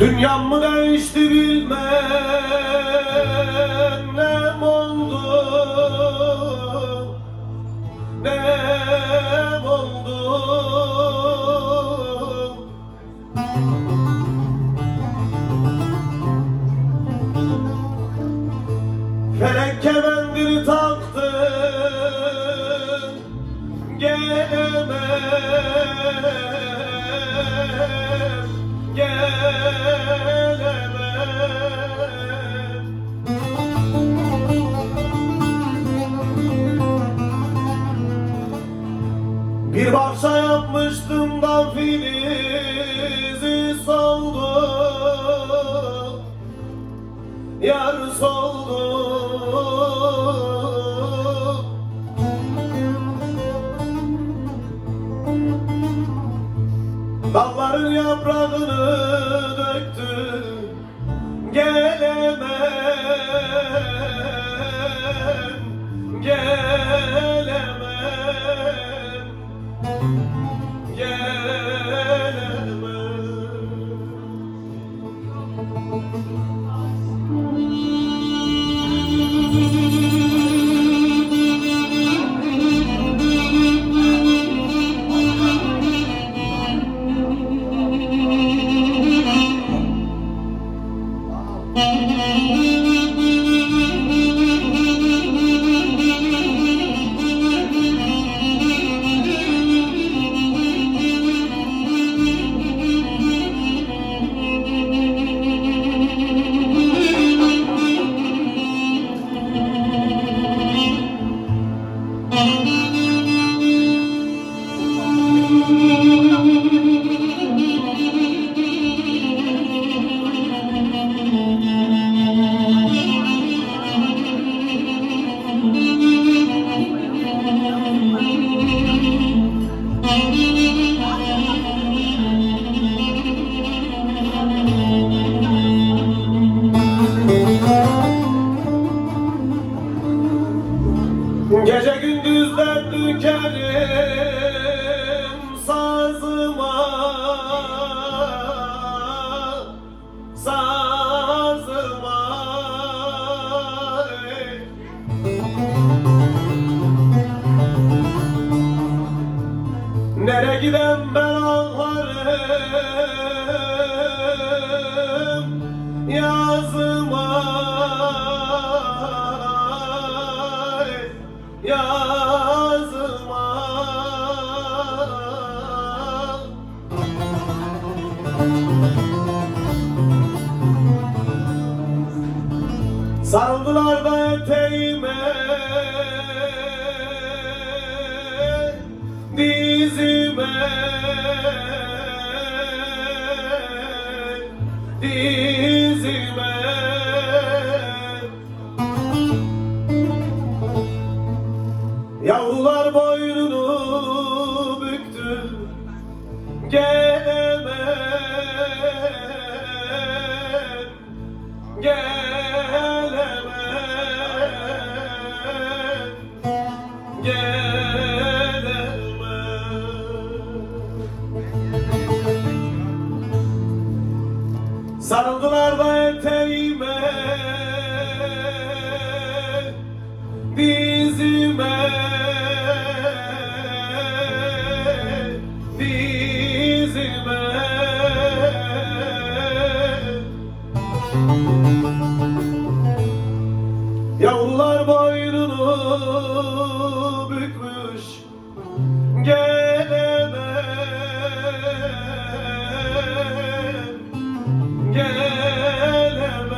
Dünyam mı değişti bilmem nem oldu, nem oldu. Felek kemendini taktı, gelemem, gelemem. Bir bahçe yapmıştım da filizi soldu, yar soldu. Dalların yaprağını döktü, gelemem, gelemem, gelemem. Gece gündüz dert dökerim sazıma, sazıma. Nereye giden ben ağlarım yazıma, yazıma. Sarıldılar da eteğime, dizime, dizime. Yavrular boynunu büktü, gelemem, gelemem, gelemem. Sarıldılar da eteğime, dizime, dizime. Yavrular boynunu bükmüş, gelemem, gelemem,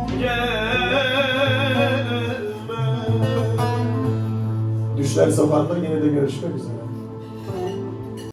gelemem. Düşler Sokağı'nda yine de görüşmek üzere.